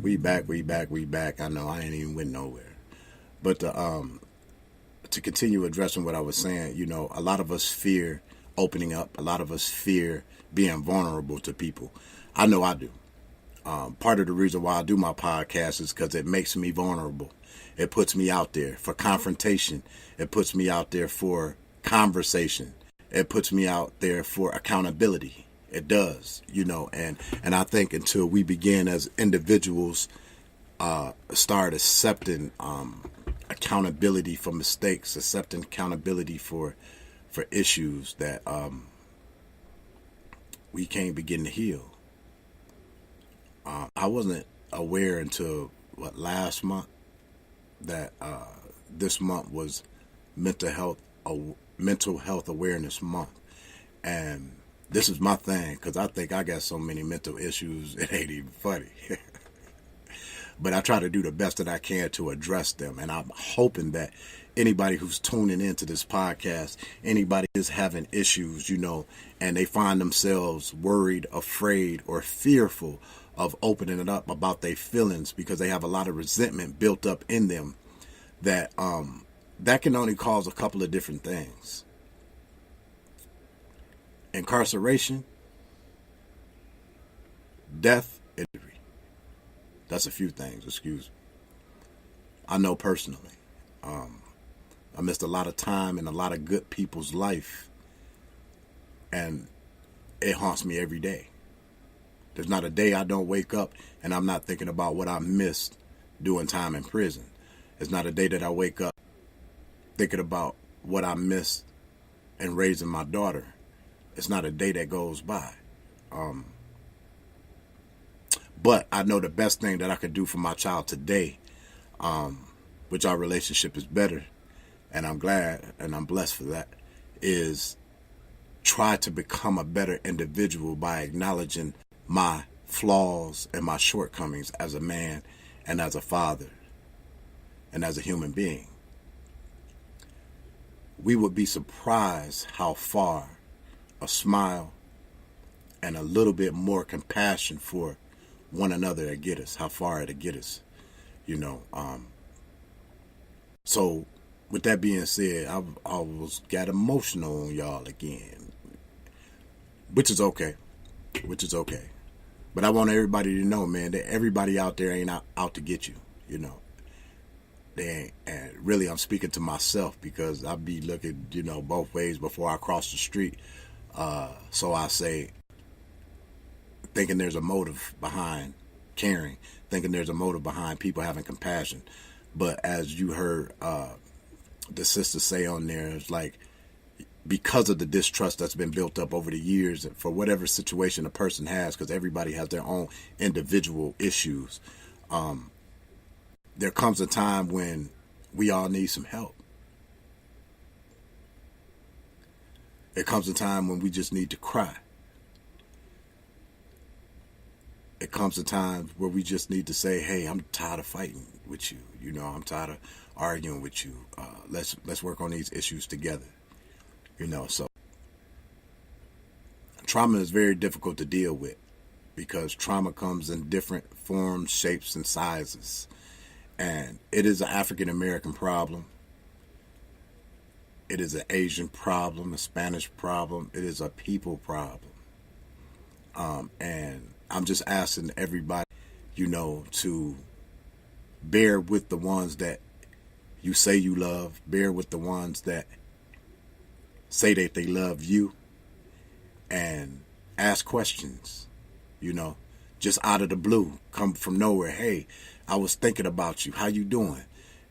We back, we back, we back. I know I ain't even went nowhere. But to continue addressing what I was saying, a lot of us fear opening up. A lot of us fear being vulnerable to people. I know I do. Part of the reason why I do my podcast is because it makes me vulnerable. It puts me out there for confrontation. It puts me out there for conversation. It puts me out there for accountability. It does, and I think until we begin as individuals start accepting accountability for mistakes, accepting accountability for issues that we can't begin to heal. I wasn't aware until last month that this month was mental health awareness month, and this is my thing because I think I got so many mental issues it ain't even funny. But I try to do the best that I can to address them, and I'm hoping that anybody who's tuning into this podcast, anybody is having issues, and they find themselves worried, afraid, or fearful of opening it up about their feelings because they have a lot of resentment built up in them, that that can only cause a couple of different things. Incarceration, death, injury. That's a few things, excuse me. I know personally. I missed a lot of time in a lot of good people's life, and it haunts me every day. There's not a day I don't wake up and I'm not thinking about what I missed doing time in prison. There's not a day that I wake up thinking about what I missed in raising my daughter. It's not a day that goes by. But I know the best thing that I could do for my child today, which our relationship is better, and I'm glad and I'm blessed for that, is try to become a better individual by acknowledging my flaws and my shortcomings as a man and as a father and as a human being. We would be surprised how far a smile and a little bit more compassion for one another will get us, how far it'll get us, So with that being said, I almost got emotional on y'all again, which is okay. But I want everybody to know, man, that everybody out there ain't out to get you, They ain't. And really, I'm speaking to myself because I be looking, both ways before I cross the street. So I say, thinking there's a motive behind caring, thinking there's a motive behind people having compassion. But as you heard the sister say on there, it's like, because of the distrust that's been built up over the years for whatever situation a person has, because everybody has their own individual issues, there comes a time when we all need some help. There comes a time when we just need to cry. It comes a time where we just need to say, hey, I'm tired of fighting with you. I'm tired of arguing with you. Let's work on these issues together. So trauma is very difficult to deal with because trauma comes in different forms, shapes, and sizes. And it is an African American problem. It is an Asian problem, a Spanish problem. It is a people problem. And I'm just asking everybody, to bear with the ones that you say you love, bear with the ones that say that they love you, and ask questions, just out of the blue, come from nowhere. Hey, I was thinking about you. How you doing?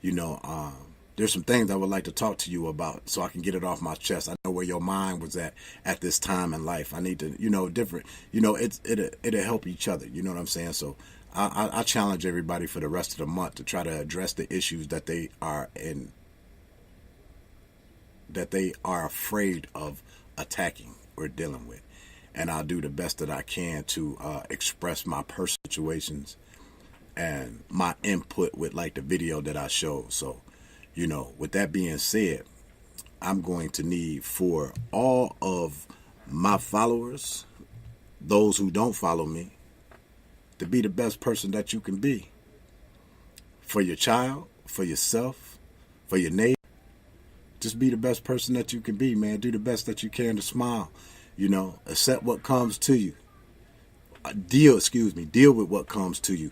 There's some things I would like to talk to you about so I can get it off my chest. I know where your mind was at this time in life. I need to, different, it'll help each other. You know what I'm saying? So I challenge everybody for the rest of the month to try to address the issues that they are afraid of attacking or dealing with. And I'll do the best that I can to express my personal situations and my input with like the video that I showed. So, with that being said, I'm going to need for all of my followers, those who don't follow me, to be the best person that you can be. For your child, for yourself, for your neighbor. Just be the best person that you can be, man. Do the best that you can to smile. Accept what comes to you. Deal with what comes to you.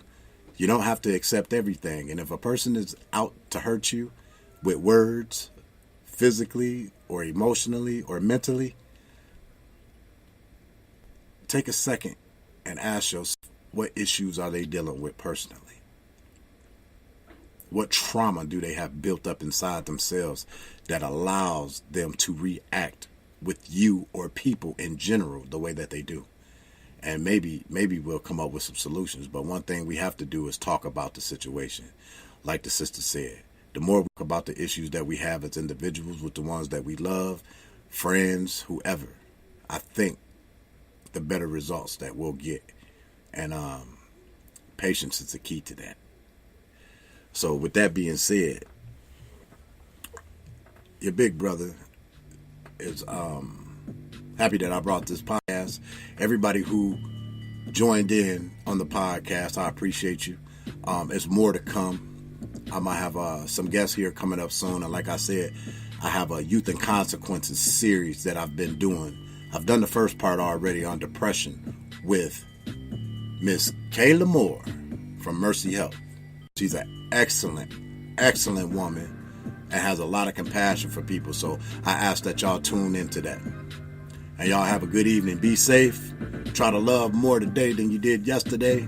You don't have to accept everything. And if a person is out to hurt you with words, physically or emotionally or mentally, take a second and ask yourself, what issues are they dealing with personally? What trauma do they have built up inside themselves that allows them to react with you or people in general the way that they do? And maybe we'll come up with some solutions. But one thing we have to do is talk about the situation. Like the sister said, the more we talk about the issues that we have as individuals with the ones that we love, friends, whoever, I think the better results that we'll get. And patience is the key to that. So with that being said, your big brother is happy that I brought this podcast. Everybody who joined in on the podcast, I appreciate you. There's more to come. I might have some guests here coming up soon. And like I said, I have a Youth and Consequences series that I've been doing. I've done the first part already on depression with Miss Kayla Moore from Mercy Health. She's an excellent woman and has a lot of compassion for people. So I ask that y'all tune into that. And y'all have a good evening. Be safe. Try to love more today than you did yesterday.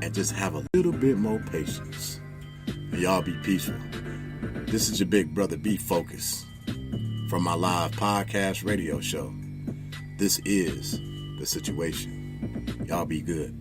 And just have a little bit more patience. And y'all be peaceful. This is your big brother, Be Focused, from my live podcast radio show. This is The Situation. Y'all be good.